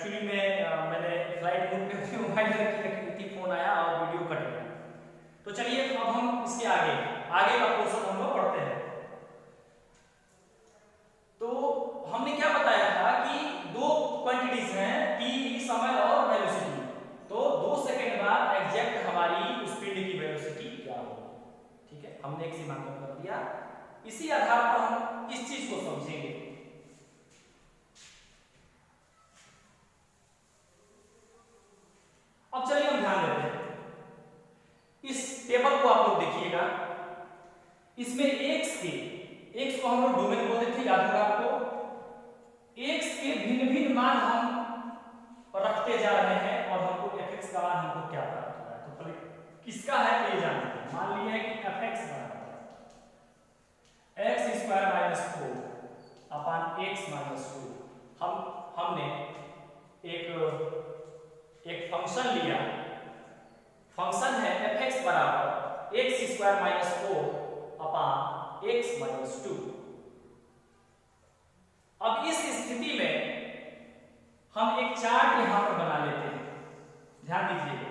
Actually में मैंने flight mode पे अपनी मोबाइल रखी फोन आया और वीडियो कट गया। तो चलिए अब हम इसके आगे का क्वेश्चन हम लोग पढ़ते हैं। तो हमने क्या बताया था कि दो क्वांटिटीज हैं टी समय और वेलोसिटी। तो 2 सेकंड बाद एग्जैक्ट हमारी उस पिंड की वेलोसिटी क्या होगी। ठीक है, हमने एक सीमांकन कर दिया। इसी आधार पर हम इस चीज को समझेंगे। अब चलिए हम ध्यान देते हैं इस टेबल को। आप लोग देखिएगा, इसमें एक्स को हम लोग डोमेन बोलते थे, याद होगा आपको। एक्स के भिन्न भिन्न मान हम रखते जा रहे हैं और हमको एफ का मान हमको क्या प्राप्त हो रहा है। तो पहले किसका है तो ये जानते हैं। मान लिया है कि एफ बराबर x square minus 4 upon x minus 2। हमने एक फंक्शन लिया। फंक्शन है एफ एक्स बराबर x square minus 4 upon x minus 2। अब इस स्थिति में हम एक चार्ट यहां पर बना लेते हैं। ध्यान दीजिएगा,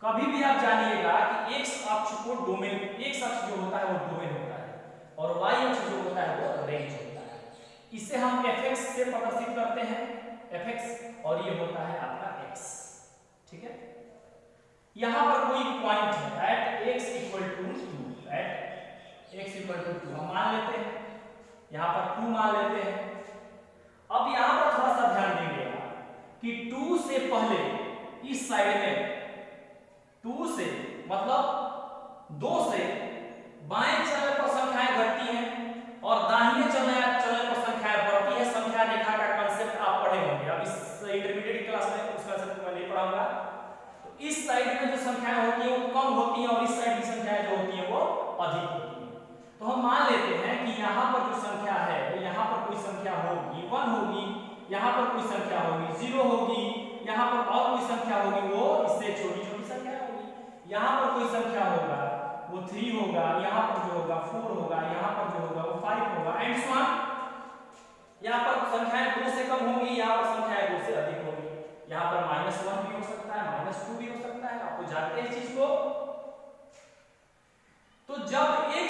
कभी भी आप जानिएगा कि एक्स अक्ष को डोमेन, एक्स अक्ष जो होता है वो डोमेन होता है और वाई अक्ष जो होता है वो रेंज होता है। इसे हम एफ एक्स से प्रदर्शित करते हैं, एफ एक्स, और ये होता है आपका एक्स। ठीक है, यहां पर कोई पॉइंट है at x equal to 2, at x equal to 2 हम मान लेते हैं, यहां पर 2 मान लेते हैं। अब यहां पर थोड़ा सा ध्यान देंगे कि 2 से पहले इस साइड में 2 से मतलब 2 से बाएं चलने पर संख्याएं घटती हैं और दाहिने चलने पर संख्याएं बढ़ती है। संख्या रेखा का कांसेप्ट आप पढ़े होंगे। अब इस इंटरमीडिएट क्लास में उस कांसेप्ट को मैं नहीं पढ़ाऊंगा। तो इस साइड में जो संख्याएं होती हैं वो कम होती हैं और इस साइड की संख्याएं जो होती हैं वो अधिक होती हैं। तो हम मान लेते हैं कि यहाँ पर जो संख्या है, यहाँ पर कोई संख्या होगी 1 होगी, यहाँ पर कोई संख्या होगी 0 होगी, यहाँ पर और कोई संख्या होगी वो इससे छोटी छोटी संख्या होगी, यहाँ पर कोई संख्या होगा वो 3 होगा, यहाँ पर जो होगा 4 होगा, यहाँ पर जो होगा वो 5 होगा एंड सो ऑन। यहाँ पर संख्याएं 2 से कम होंगी, यहाँ पर संख्याएं 2 से अधिक होंगी। यहाँ पर -1 भी हो सकता है, -2 भी हो सकता है। आपको जानते हैं इस चीज को। तो जब x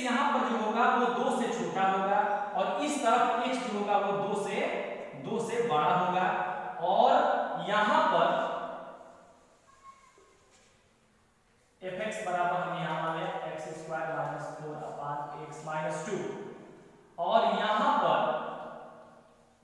यहाँ पर जो होगा वो 2 से छोटा होगा और इस तरफ x जो होगा वो 2 से बड़ा होगा और यहाँ पर fx बराबर हम यहाँ मान लें x square minus 4 upon x minus 2 और यहाँ पर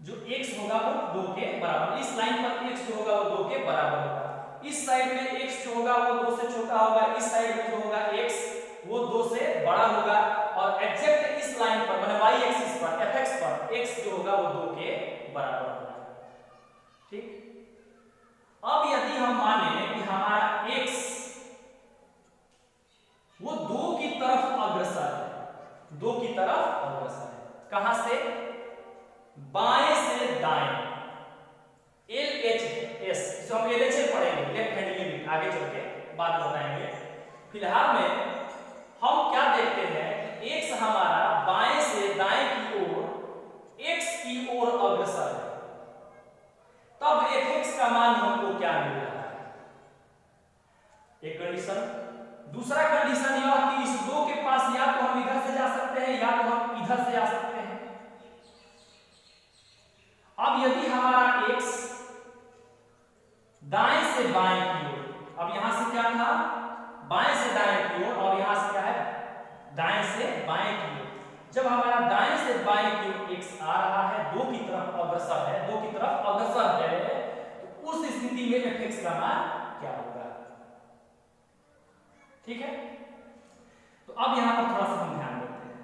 जो x होगा वो 2 के बराबर। इस लाइन पर x जो होगा वो 2 के बराबर होगा। इस साइड में x जो होगा वो 2 से छोटा होगा, इस साइड में जो होगा x वो 2 से बड़ा होगा और एग्जैक्ट इस लाइन पर माने y एक्सिस पर fx पर x जो होगा वो 2 के बराबर होगा। ठीक, अब यदि हम माने कि हमारा x वो 2 की तरफ अग्रसर है, 2 की तरफ अग्रसर है। कहां से? बाएं से दाएं। LHS जो हम LHS पढ़ेंगे, लेफ्ट हैंड लिमिट, आगे चल के बात बताएंगे। फिलहाल में हम क्या देखते हैं कि x हमारा बाएं से दाएं की ओर x की ओर अग्रसर है, तब fx का मान हमको क्या मिल रहा है? एक कंडीशन। दूसरा कंडीशन यह कि इस 2 के पास या तो हम इधर से जा सकते हैं या तो हम इधर से आ सकते हैं। अब यदि हमारा x दाएं से बाएं की ओर, अब यहां से क्या था? बाएं से दाएं की ओर और यहां से क्या है? दाएं से बाएं की ओर। जब हमारा दाएं से बाएं की ओर x आ रहा है, 2 की तरफ अग्रसर है, 2 की तरफ अग्रसर है, तो उस स्थिति में fx का मान क्या होगा? ठीक है, तो अब यहां पर थोड़ा सा हम ध्यान देते हैं,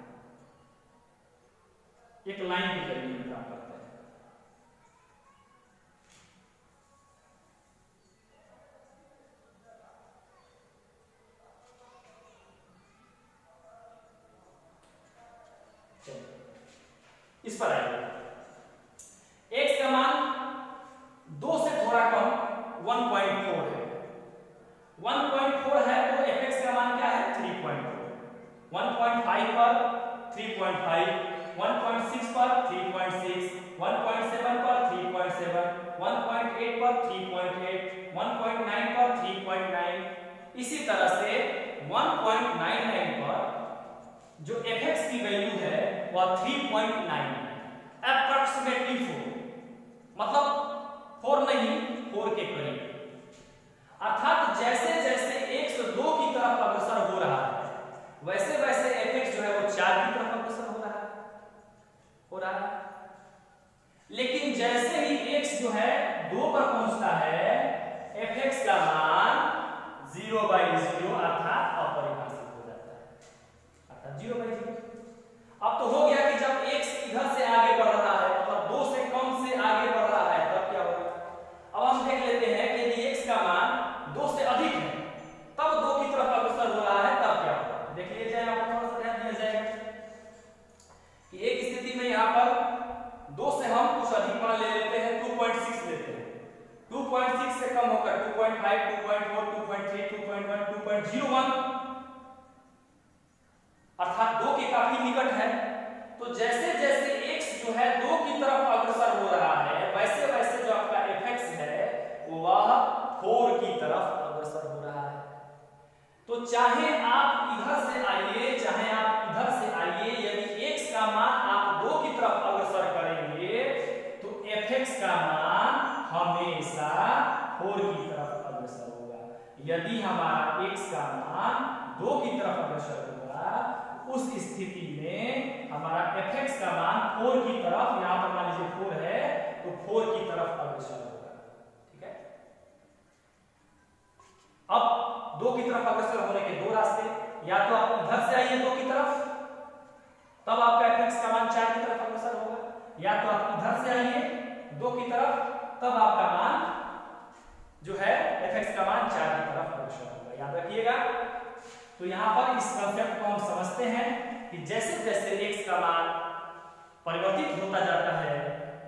एक लाइन की जरिए हम काम करते हैं। इस पर आइए, x का मान 2 से थोड़ा कम 1.4 है। 1.4 है तो fx का मान क्या है? 3.4। 1.5 पर 3.5, 1.6 पर 3.6, 1.7 पर 3.7, पर 3.8, 1.9 पर 3.9, इसी तरह से 1.99 पर जो fx की वैल्यू है वह 3.9 अप्रॉक्सीमेटली 4, मतलब 4 नहीं 4 के करीब। अर्थात जैसे जैसे x 2 की तरफ अग्रसर हो रहा है वैसे वैसे fx जो है वो 4 की तरफ अग्रसर हो रहा है। लेकिन जैसे ही x जो है 2 पर पहुंचता है fx का मान 0/0 अर्थात अपरिभाषित हो जाता है, अर्थात 0/0। अब तो हो गया कि जब x इधर से आगे बढ़ रहा है मतलब 2 से कम से आगे बढ़ रहा है तब क्या होगा। अब हम देख लेते हैं कि यदि x का मान 2 से अधिक है तब 2 की तरफ अग्रसर हो रहा है तब क्या होगा। देख लिया जाए, आपको थोड़ा सा ध्यान दिया जाएगा कि एक स्थिति में यहाँ पर 2 से हम कुछ अधिक मान ले लेते हैं, 2.6 लेते हैं, 2.6 से कम होकर 2.5, 2.4, 2.3, 2.1, 2.01 अर्थात 2 के काफी निकट है। तो जैसे जैसे x जो है 2 की तरफ अग्रसर हो रहा है वैसे वैसे जो आपका fx है वह 4 की तरफ अग्रसर हो रहा है। तो चाहे आप इधर से आइए चाहे आप इधर से आइए, यदि x का मान आप 2 की तरफ अग्रसर करेंगे तो fx का मान हमेशा 4 की तरफ अग्रसर होगा। यदि हमारा x का मान 2 की तरफ अग्रसर होगा उस स्थिति में हमारा fx का मान 4 की तरफ, यहां पर मान लीजिए 4 है तो 4 की तरफ अग्रसर होगा। ठीक है, अब 2 की तरफ अग्रसर होने के 2 रास्ते, या तो आप इधर से आइए 2 की तरफ तब आपका fx का मान 4 की तरफ अग्रसर होगा, या तो आप इधर से आइए 2 की तरफ तब आपका मान जो है fx का मान 4 की तरफ अग्रसर होगा। याद रखिएगा। तो यहां पर इस कांसेप्ट को हम समझते हैं कि जैसे जैसे x का मान परिवर्तित होता जाता है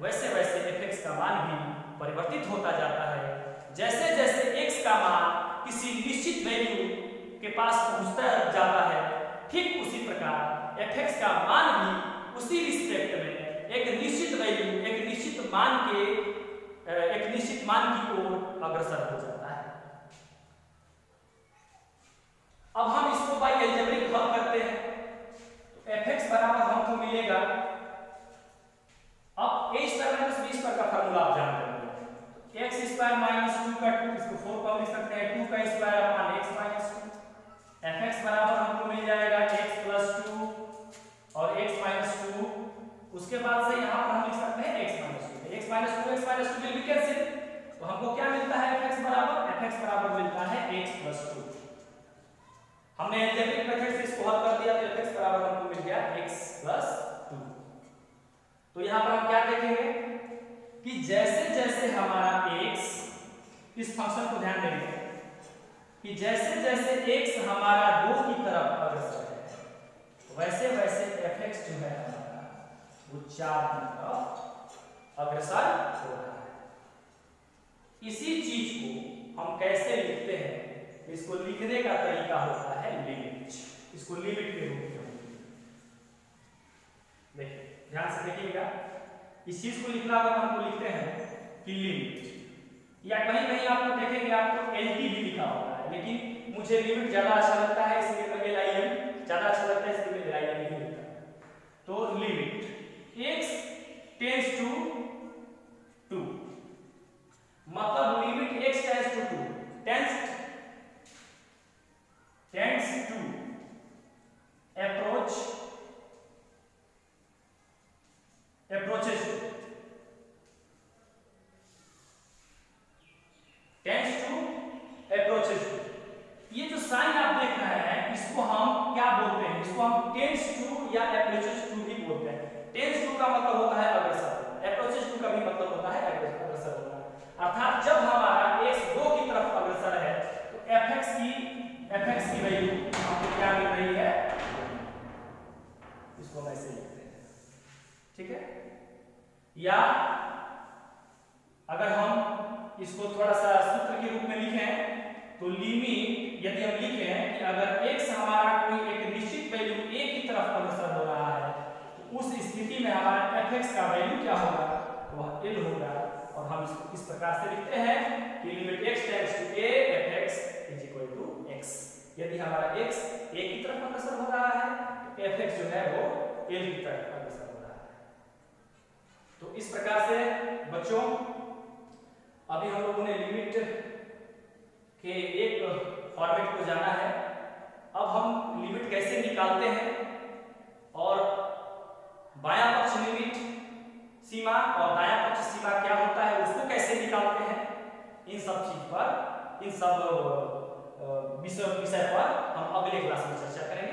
वैसे वैसे fx का मान भी परिवर्तित होता जाता है। जैसे जैसे x का मान किसी निश्चित वैल्यू के पास पहुंचता जाता है ठीक उसी प्रकार fx का मान भी उसी रिस्पेक्ट में एक निश्चित वैल्यू एक निश्चित मान की ओर अग्रसर हो जाता है। अब हम इसको बाय अलजेब्रिक हल करते हैं तो fx बराबर हमको मिलेगा, अब a square minus b square का फार्मूला आप जानते होंगे, x स्क्वायर माइनस 2 का 2 इसको 4 का लिख सकते हैं, 2 का square upon x minus 2। fx बराबर हमको मिल जाएगा x प्लस 2 और x माइनस 2। उसके बाद से यहां पर हम लिख सकते हैं x minus 2, x minus 2 will be cancel, तो हमको क्या मिलता है fx बराबर मिलता है x प्लस 2। हमने अलजेब्रिक मेथड से इसको हल कर दिया तो fx बराबर हमको मिल गया x प्लस 2। तो यहां पर हम क्या देखेंगे कि जैसे जैसे हमारा x, इस फंक्शन को ध्यान देंगे कि जैसे जैसे x हमारा 2 की तरफ अग्रसर है वैसे वैसे fx जो है हमारा वो 4 की तरफ अग्रसर हो रहा है। इसी चीज को हम कैसे लिखते हैं, इसको लिखने का तरीका होता है लिमिट, इसको लिमिट के रूप में देखिए, ध्यान से देखिएगा। इस चीज को लिखना अगर हमको लिखते हैं कि लिमिट, या कहीं कहीं आपको देखेंगे आपको LTV लिखा होता है, लेकिन मुझे लिमिट ज्यादा अच्छा लगता है इसलिए मैं LIM ज्यादा अच्छा लगता है इसलिए मैं LIM ही लिखता हूं। तो लिमिट x टेंड्स टू 2 मतलब limit x tends to 2 tends to approaches to। ये जो साइन आप देख रहे हैं इसको हम क्या बोलते हैं, इसको हम टेंड्स टू या approaches to भी बोलते हैं। टेंड्स टू का मतलब होता है अग्रसर, approaches to का भी मतलब होता है अग्रसर होना। अर्थात जब हमारा x 2 की तरफ अग्रसर है तो fx की वैल्यू हमको क्या मिल रही है, इसको हम ऐसे लिखते हैं। ठीक है, या अगर हम इसको थोड़ा सा सूत्र के रूप में लिखें तो लिमिट, यदि हम लिखें कि अगर x हमारा कोई एक निश्चित वैल्यू a की तरफ अग्रसर हो रहा है तो उस स्थिति में हमारा fx का वैल्यू क्या होगा, तो वह l होगा और हम इसको इस प्रकार से लिखते हैं कि limit x tends to a fx is equal to x। यदि हमारा x a की तरफ अग्रसर हो रहा है तो fx जो है वो l की तरफ अग्रसर हो रहा है। तो इस प्रकार से बच्चों अभी हम लोगों ने लिमिट के एक फॉर्मेट को जाना है। अब हम लिमिट कैसे निकालते हैं और बायां पक्ष लिमिट सीमा और दायां पक्ष सीमा क्या होता है उसको कैसे निकालते हैं, इन सब चीज पर, इन सब विषय पर हम अगले क्लास में चर्चा करेंगे।